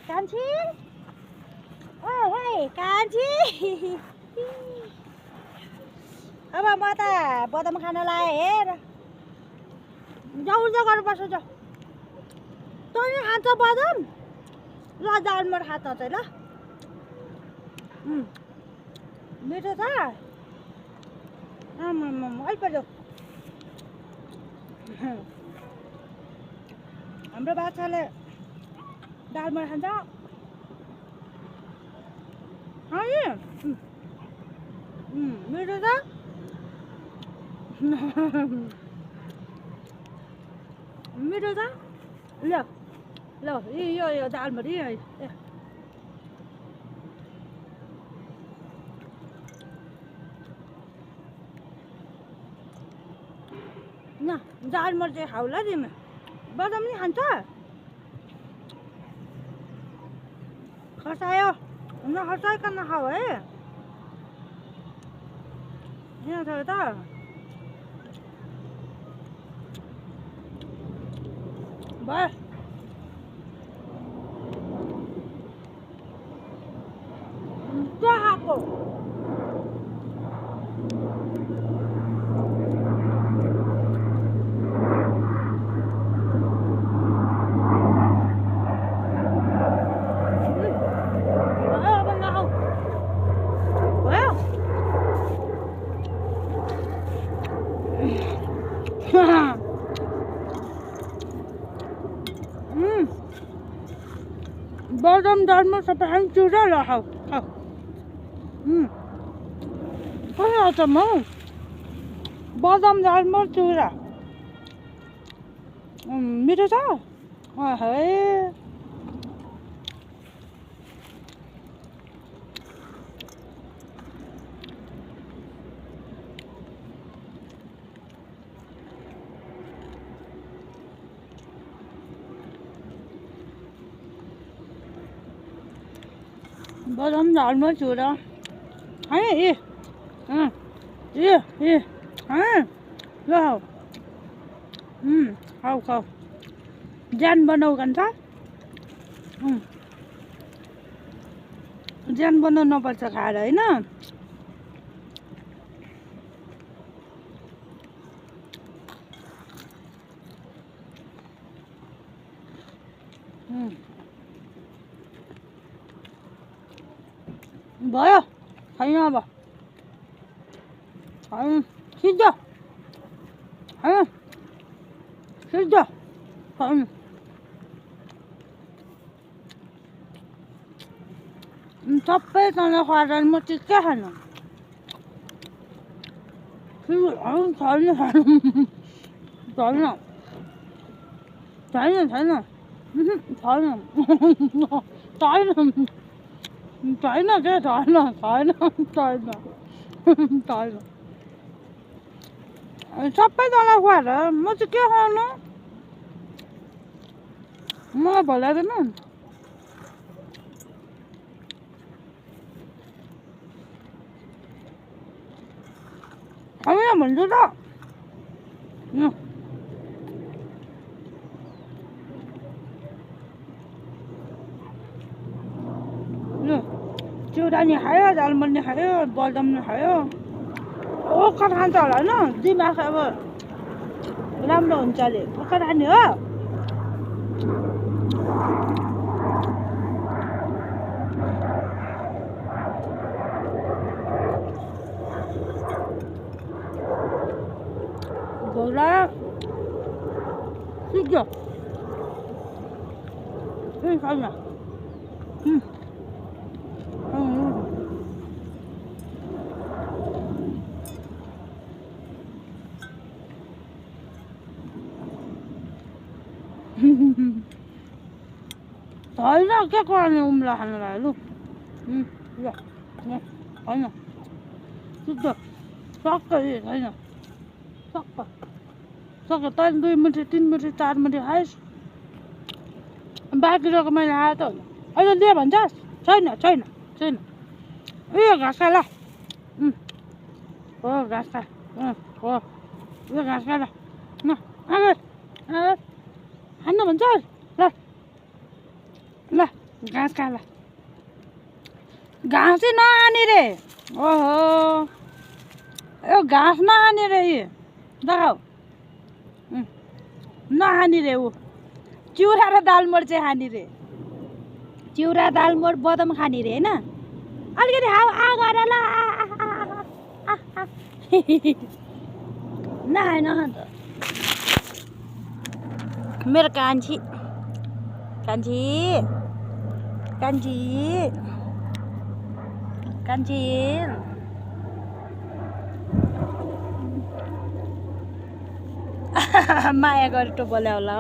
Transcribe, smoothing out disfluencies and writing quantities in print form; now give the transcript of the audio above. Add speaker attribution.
Speaker 1: कान्छी ओइ कान्छी अब म त बदाम खान लाएँ हेर जाऊ जा गर्नुपर्छ जाऊ तैँले खान्छ बदाम ल दालमोट खा त चाहिँ ल मिठो छ अलिक जाऊ हाम्रो बाछाले दालमोट खान्छ मिठो छ मिठो छ ल ल यो दालमोट न दालमोट चाहिँ खाऊ ल तिमी बदाम नि खान्छ खसायो नखसाइकन खाऊ है यहाँ छ त भयो खाएको बदाम दालमोट सबै खानु चुरा ल खाऊ खाऊ कसरी आउँछ म बदाम दालमोट चुरा मिठो छ है बदाम दालमोट चुरा है ल खाऊ खाऊ ज्यान बनाऊ भन्छ ज्यान बनाउनु पर्छ खाएर होइन भयो छैन अब सिद्ध सिद्ध सबैजना खुवाएर म चाहिँ के खानु छैन छैन छैन छैन के छैन सबैजना खुवाएर म चाहिँ के खानु मलाई भलाइदैन होइन भन्छु त चिउरा नि खायो दालमोट नि खायो बदाम नि खायो ओखर खान्छ होला होइन दिमाग अब राम्रो हुन्छ अरे ओखर खाने हो घोडा सिक्यो छैन छैन के गर्ने उम्ला खानलाई लु ल होइन शुद्ध सक्क छैन सक्क तैँले 2 मुठी 3 मुठी 4 मुठी खाइस् बाँकी रहेको मैले खाएँ त अहिले दिए भन्छस् छैन छैन छैन उयो घाँस खा ल हो घाँस खा हो उयो घाँस खा ल खानु भन्छ ल ल ल घाँस खाला घाँस चाहिँ नहाने रे ओहो यो घाँस नहाने रे यो देखाऊ नहाने रे ऊ चिउरा र दालमोड चाहिँ खाने रे चिउरा दालमोड बदम खाने रे होइन अलिकति हाउ आ गर ल नखाए नखा त मेरो कान्छी कान्छी कान्छी कान्छी माया गरेर बोल्या होला